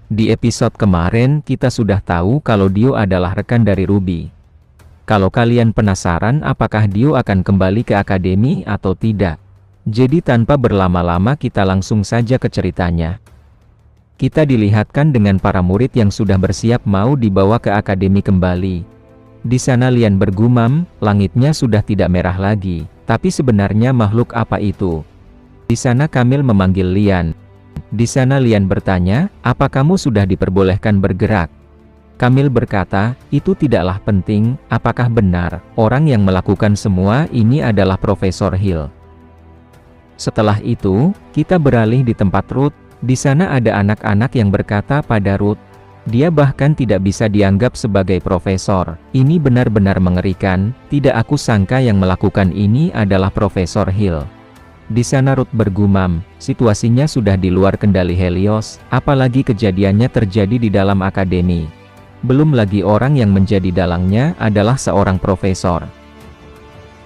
Di episode kemarin kita sudah tahu kalau Dio adalah rekan dari Ruby. Kalau kalian penasaran apakah Dio akan kembali ke akademi atau tidak. Jadi tanpa berlama-lama kita langsung saja ke ceritanya. Kita dilihatkan dengan para murid yang sudah bersiap mau dibawa ke akademi kembali. Di sana Lian bergumam, langitnya sudah tidak merah lagi. Tapi sebenarnya makhluk apa itu? Di sana Kamil memanggil Lian. Di sana Lian bertanya, apa kamu sudah diperbolehkan bergerak? Kamil berkata, itu tidaklah penting, apakah benar, orang yang melakukan semua ini adalah Profesor Hill. Setelah itu, kita beralih di tempat Ruth. Di sana ada anak-anak yang berkata pada Ruth, dia bahkan tidak bisa dianggap sebagai profesor. Ini benar-benar mengerikan, tidak aku sangka yang melakukan ini adalah Profesor Hill. Di sana Ruth bergumam, situasinya sudah di luar kendali Helios, apalagi kejadiannya terjadi di dalam akademi. Belum lagi orang yang menjadi dalangnya adalah seorang profesor.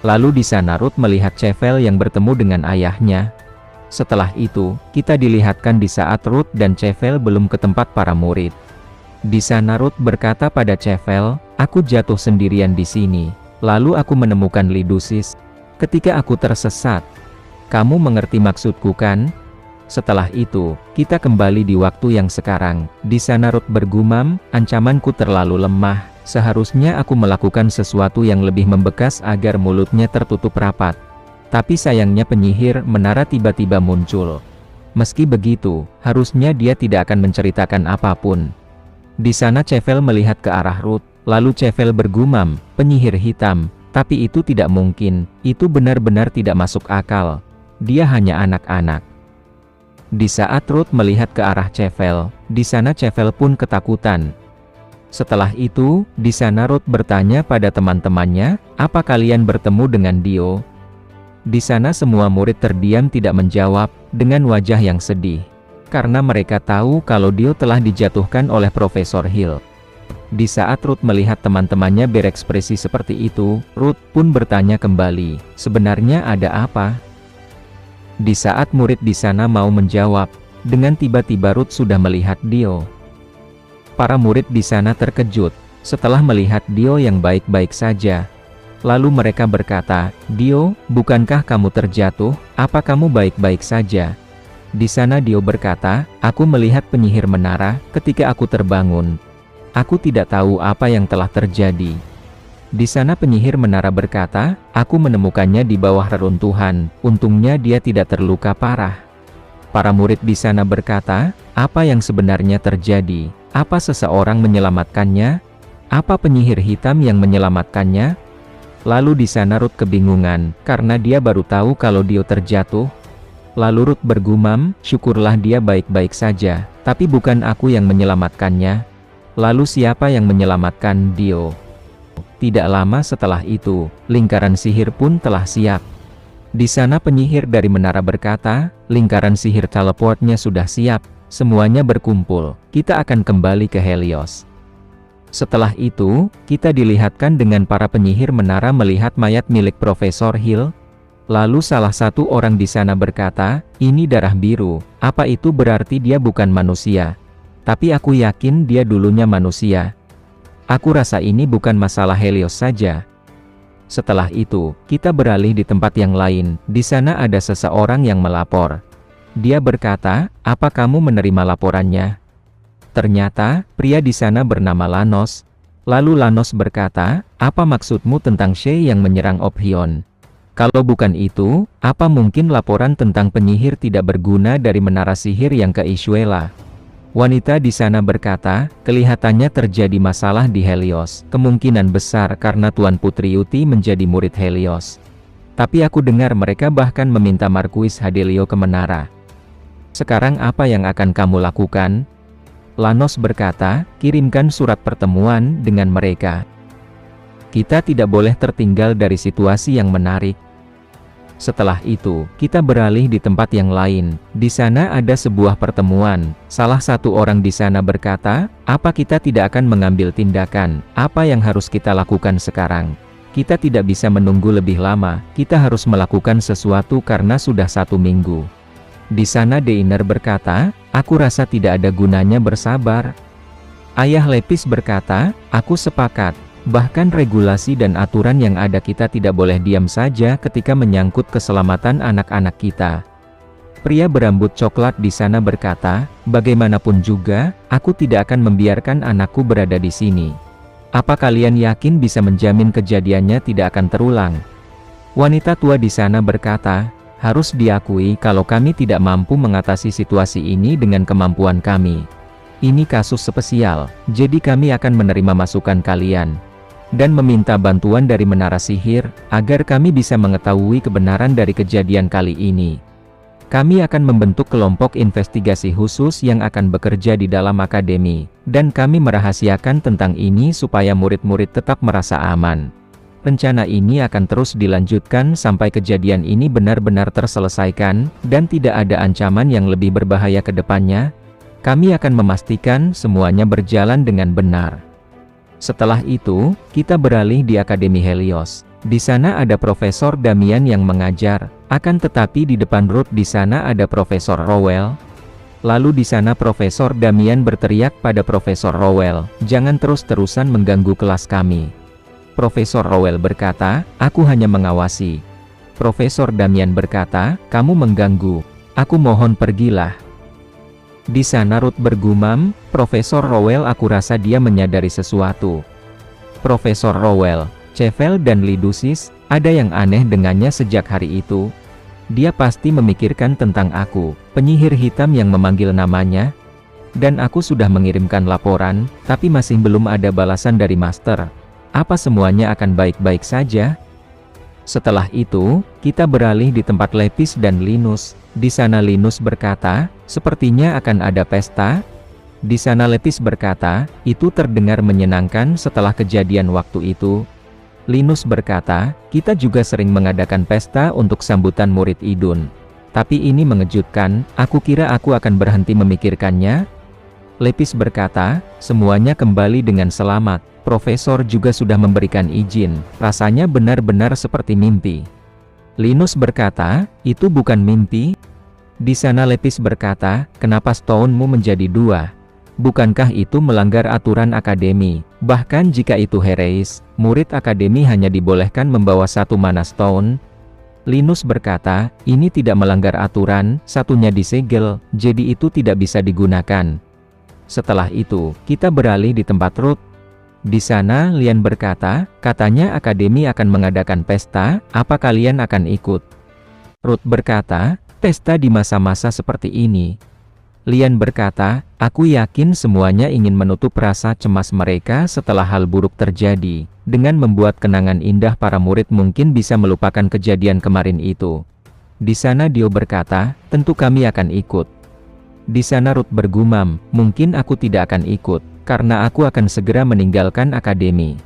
Lalu di sana Ruth melihat Chevel yang bertemu dengan ayahnya. Setelah itu, kita dilihatkan di saat Ruth dan Chevel belum ke tempat para murid. Di sana Ruth berkata pada Chevel, aku jatuh sendirian di sini. Lalu aku menemukan Lidusis. Ketika aku tersesat, kamu mengerti maksudku kan? Setelah itu, kita kembali di waktu yang sekarang. Di sana Ruth bergumam, ancamanku terlalu lemah. Seharusnya aku melakukan sesuatu yang lebih membekas agar mulutnya tertutup rapat. Tapi sayangnya penyihir menara tiba-tiba muncul. Meski begitu, harusnya dia tidak akan menceritakan apapun. Di sana Chevel melihat ke arah Ruth, lalu Chevel bergumam, penyihir hitam. Tapi itu tidak mungkin, itu benar-benar tidak masuk akal. Dia hanya anak-anak. Di saat Ruth melihat ke arah Chevel, di sana Chevel pun ketakutan. Setelah itu, di sana Ruth bertanya pada teman-temannya, apa kalian bertemu dengan Dio? Di sana semua murid terdiam tidak menjawab, dengan wajah yang sedih. Karena mereka tahu kalau Dio telah dijatuhkan oleh Profesor Hill. Di saat Ruth melihat teman-temannya berekspresi seperti itu, Ruth pun bertanya kembali, sebenarnya ada apa? Di saat murid di sana mau menjawab, dengan tiba-tiba Ruth sudah melihat Dio. Para murid di sana terkejut, setelah melihat Dio yang baik-baik saja. Lalu mereka berkata, Dio, bukankah kamu terjatuh? Apa kamu baik-baik saja? Di sana Dio berkata, aku melihat penyihir menara, ketika aku terbangun. Aku tidak tahu apa yang telah terjadi. Di sana penyihir menara berkata, aku menemukannya di bawah reruntuhan, untungnya dia tidak terluka parah. Para murid di sana berkata, apa yang sebenarnya terjadi? Apa seseorang menyelamatkannya? Apa penyihir hitam yang menyelamatkannya? Lalu di sana Ruth kebingungan, karena dia baru tahu kalau Dio terjatuh. Lalu Ruth bergumam, syukurlah dia baik-baik saja, tapi bukan aku yang menyelamatkannya. Lalu siapa yang menyelamatkan Dio? Tidak lama setelah itu, lingkaran sihir pun telah siap. Di sana penyihir dari menara berkata, lingkaran sihir teleportnya sudah siap, semuanya berkumpul, kita akan kembali ke Helios. Setelah itu, kita dilihatkan dengan para penyihir menara melihat mayat milik Profesor Hill. Lalu salah satu orang di sana berkata, ini darah biru, apa itu berarti dia bukan manusia? Tapi aku yakin dia dulunya manusia. Aku rasa ini bukan masalah Helios saja. Setelah itu, kita beralih di tempat yang lain. Di sana ada seseorang yang melapor. Dia berkata, apa kamu menerima laporannya? Ternyata, pria di sana bernama Lanos. Lalu Lanos berkata, apa maksudmu tentang Shay yang menyerang Ophion? Kalau bukan itu, apa mungkin laporan tentang penyihir tidak berguna dari menara sihir yang ke Ishuela? Wanita di sana berkata, kelihatannya terjadi masalah di Helios, kemungkinan besar karena Tuan Putri Yuti menjadi murid Helios. Tapi aku dengar mereka bahkan meminta Marquis Hadelio ke menara. Sekarang apa yang akan kamu lakukan? Lanos berkata, kirimkan surat pertemuan dengan mereka. Kita tidak boleh tertinggal dari situasi yang menarik. Setelah itu, kita beralih di tempat yang lain. Di sana ada sebuah pertemuan. Salah satu orang di sana berkata, apa kita tidak akan mengambil tindakan? Apa yang harus kita lakukan sekarang? Kita tidak bisa menunggu lebih lama. Kita harus melakukan sesuatu karena sudah 1 minggu. Di sana Deiner berkata, Aku rasa tidak ada gunanya bersabar. Ayah Lepis berkata, aku sepakat. Bahkan regulasi dan aturan yang ada kita tidak boleh diam saja ketika menyangkut keselamatan anak-anak kita. Pria berambut coklat di sana berkata, bagaimanapun juga, aku tidak akan membiarkan anakku berada di sini. Apa kalian yakin bisa menjamin kejadiannya tidak akan terulang? Wanita tua di sana berkata, harus diakui kalau kami tidak mampu mengatasi situasi ini dengan kemampuan kami. Ini kasus spesial, jadi kami akan menerima masukan kalian dan meminta bantuan dari menara sihir, agar kami bisa mengetahui kebenaran dari kejadian kali ini. Kami akan membentuk kelompok investigasi khusus yang akan bekerja di dalam akademi, dan kami merahasiakan tentang ini supaya murid-murid tetap merasa aman. Rencana ini akan terus dilanjutkan sampai kejadian ini benar-benar terselesaikan, dan tidak ada ancaman yang lebih berbahaya ke depannya. Kami akan memastikan semuanya berjalan dengan benar. Setelah itu, kita beralih di Akademi Helios. Di sana ada Profesor Damian yang mengajar, akan tetapi di depan Ruth di sana ada Profesor Rowell. Lalu di sana Profesor Damian berteriak pada Profesor Rowell, jangan terus-terusan mengganggu kelas kami. Profesor Rowell berkata, aku hanya mengawasi. Profesor Damian berkata, kamu mengganggu. Aku mohon pergilah. Di sana Ruth bergumam, Profesor Rowell, aku rasa dia menyadari sesuatu. Profesor Rowell, Cevel dan Lidusis, ada yang aneh dengannya sejak hari itu. Dia pasti memikirkan tentang aku, penyihir hitam yang memanggil namanya. Dan aku sudah mengirimkan laporan, tapi masih belum ada balasan dari Master. Apa semuanya akan baik-baik saja? Setelah itu, kita beralih di tempat Lepis dan Linus. Di sana Linus berkata, sepertinya akan ada pesta. Di sana Lepis berkata, itu terdengar menyenangkan setelah kejadian waktu itu. Linus berkata, kita juga sering mengadakan pesta untuk sambutan murid Idun. Tapi ini mengejutkan, aku kira aku akan berhenti memikirkannya. Lepis berkata, semuanya kembali dengan selamat. Profesor juga sudah memberikan izin, rasanya benar-benar seperti mimpi. Linus berkata, itu bukan mimpi. Di sana Lepis berkata, kenapa stone-mu menjadi 2? Bukankah itu melanggar aturan akademi? Bahkan jika itu hereis, murid akademi hanya dibolehkan membawa 1 mana stone. Linus berkata, ini tidak melanggar aturan, satunya disegel, jadi itu tidak bisa digunakan. Setelah itu, kita beralih di tempat Ruth. Di sana Lian berkata, katanya akademi akan mengadakan pesta, apa kalian akan ikut? Ruth berkata, pesta di masa-masa seperti ini. Lian berkata, aku yakin semuanya ingin menutup rasa cemas mereka setelah hal buruk terjadi. Dengan membuat kenangan indah para murid mungkin bisa melupakan kejadian kemarin itu. Di sana Dio berkata, tentu kami akan ikut. Di sana Ruth bergumam, mungkin aku tidak akan ikut, karena aku akan segera meninggalkan akademi.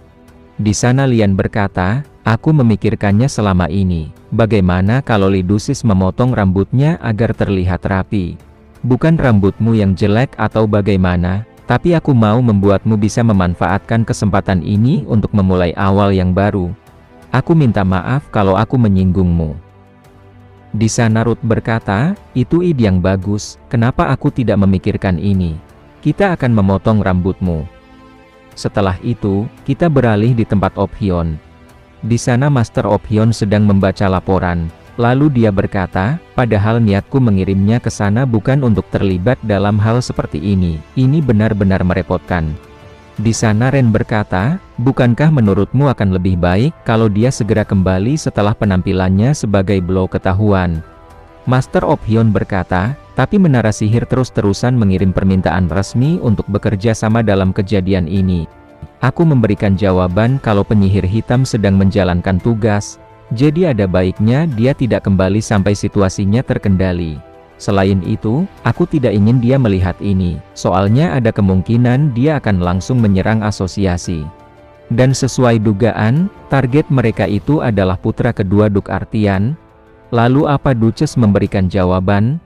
Di sana Lian berkata, aku memikirkannya selama ini. Bagaimana kalau Lidusis memotong rambutnya agar terlihat rapi? Bukan rambutmu yang jelek atau bagaimana, tapi aku mau membuatmu bisa memanfaatkan kesempatan ini untuk memulai awal yang baru. Aku minta maaf kalau aku menyinggungmu. Di sana Ruth berkata, itu ide yang bagus, kenapa aku tidak memikirkan ini? Kita akan memotong rambutmu. Setelah itu, kita beralih di tempat Ophion. Di sana Master Ophion sedang membaca laporan. Lalu dia berkata, padahal niatku mengirimnya ke sana bukan untuk terlibat dalam hal seperti ini. Ini benar-benar merepotkan. Di sana Ren berkata, bukankah menurutmu akan lebih baik kalau dia segera kembali setelah penampilannya sebagai blow ketahuan? Master Ophion berkata, tapi menara sihir terus-terusan mengirim permintaan resmi untuk bekerja sama dalam kejadian ini. Aku memberikan jawaban kalau penyihir hitam sedang menjalankan tugas, jadi ada baiknya dia tidak kembali sampai situasinya terkendali. Selain itu, aku tidak ingin dia melihat ini, soalnya ada kemungkinan dia akan langsung menyerang asosiasi. Dan sesuai dugaan, target mereka itu adalah putra kedua Duk Artian. Lalu apa? Duchess memberikan jawaban.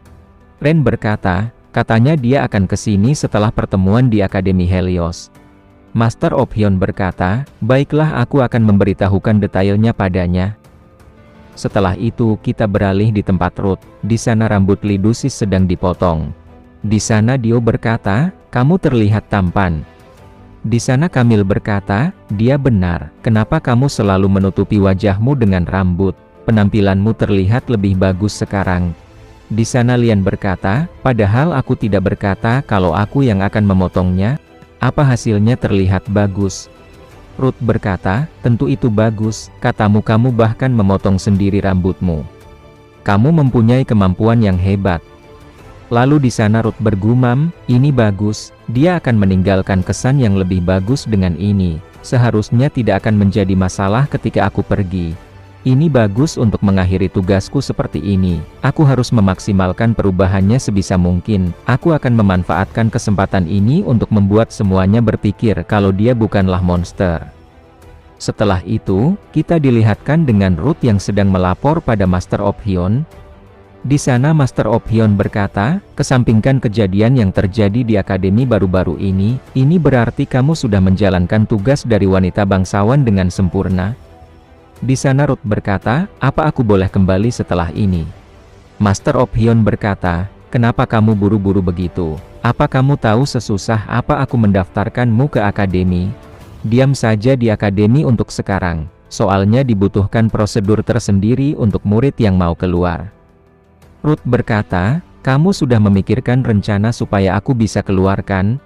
Ren berkata, katanya dia akan ke sini setelah pertemuan di Akademi Helios. Master Ophion berkata, baiklah, aku akan memberitahukan detailnya padanya. Setelah itu kita beralih di tempat Ruth. Di sana rambut Lidusis sedang dipotong. Di sana Dio berkata, "Kamu terlihat tampan." Di sana Kamil berkata, "Dia benar, kenapa kamu selalu menutupi wajahmu dengan rambut? Penampilanmu terlihat lebih bagus sekarang." Di sana Lian berkata, "Padahal aku tidak berkata kalau aku yang akan memotongnya. Apa hasilnya terlihat bagus?" Ruth berkata, "Tentu itu bagus, katamu kamu bahkan memotong sendiri rambutmu. Kamu mempunyai kemampuan yang hebat." Lalu di sana Ruth bergumam, "Ini bagus, dia akan meninggalkan kesan yang lebih bagus dengan ini. Seharusnya tidak akan menjadi masalah ketika aku pergi. Ini bagus untuk mengakhiri tugasku seperti ini. Aku harus memaksimalkan perubahannya sebisa mungkin. Aku akan memanfaatkan kesempatan ini untuk membuat semuanya berpikir kalau dia bukanlah monster." Setelah itu, kita dilihatkan dengan Ruth yang sedang melapor pada Master of Hyun. Di sana Master of Hyun berkata, "Kesampingkan kejadian yang terjadi di akademi baru-baru ini berarti kamu sudah menjalankan tugas dari wanita bangsawan dengan sempurna." Di sana Ruth berkata, "Apa aku boleh kembali setelah ini?" Master of Hyun berkata, "Kenapa kamu buru-buru begitu? Apa kamu tahu sesusah apa aku mendaftarkanmu ke akademi? Diam saja di akademi untuk sekarang, soalnya dibutuhkan prosedur tersendiri untuk murid yang mau keluar." Ruth berkata, "Kamu sudah memikirkan rencana supaya aku bisa keluarkan?"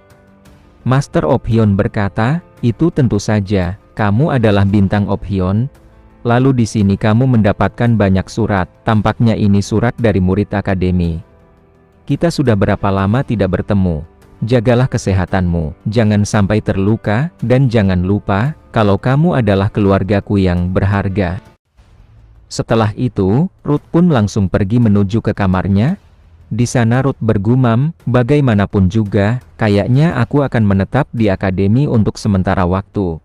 Master of Hyun berkata, "Itu tentu saja, kamu adalah bintang of Hyun. Lalu di sini kamu mendapatkan banyak surat, tampaknya ini surat dari murid akademi. Kita sudah berapa lama tidak bertemu. Jagalah kesehatanmu, jangan sampai terluka, dan jangan lupa, kalau kamu adalah keluargaku yang berharga." Setelah itu, Ruth pun langsung pergi menuju ke kamarnya. Di sana Ruth bergumam, "Bagaimanapun juga, kayaknya aku akan menetap di akademi untuk sementara waktu."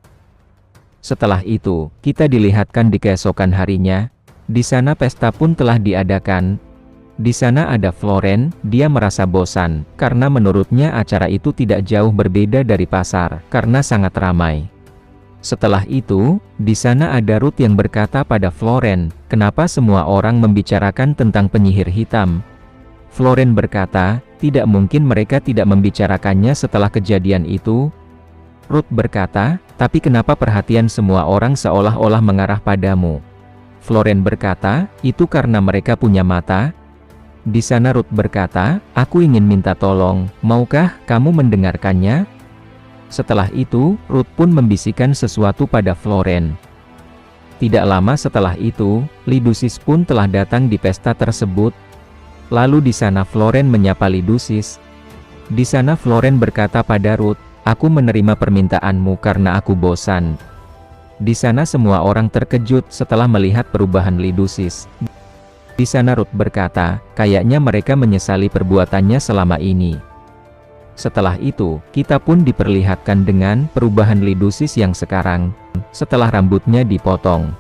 Setelah itu, kita dilihatkan di keesokan harinya. Di sana pesta pun telah diadakan. Di sana ada Florence, dia merasa bosan, karena menurutnya acara itu tidak jauh berbeda dari pasar, karena sangat ramai. Setelah itu, di sana ada Ruth yang berkata pada Florence, "Kenapa semua orang membicarakan tentang penyihir hitam?" Florence berkata, "Tidak mungkin mereka tidak membicarakannya setelah kejadian itu." Ruth berkata, "Tapi kenapa perhatian semua orang seolah-olah mengarah padamu?" Florence berkata, "Itu karena mereka punya mata." Di sana Ruth berkata, "Aku ingin minta tolong, maukah kamu mendengarkannya?" Setelah itu, Ruth pun membisikkan sesuatu pada Florence. Tidak lama setelah itu, Lidusis pun telah datang di pesta tersebut. Lalu di sana Florence menyapa Lidusis. Di sana Florence berkata pada Ruth, "Aku menerima permintaanmu karena aku bosan." Di sana semua orang terkejut setelah melihat perubahan Lidusis. Di sana Ruth berkata, "Kayaknya mereka menyesali perbuatannya selama ini." Setelah itu, kita pun diperlihatkan dengan perubahan Lidusis yang sekarang, setelah rambutnya dipotong.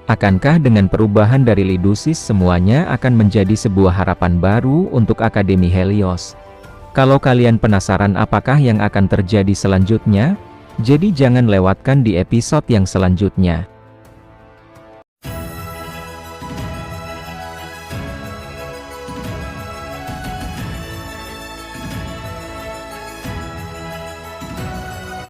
Akankah dengan perubahan dari Lidusis semuanya akan menjadi sebuah harapan baru untuk Akademi Helios? Kalau kalian penasaran apakah yang akan terjadi selanjutnya, jadi jangan lewatkan di episode yang selanjutnya.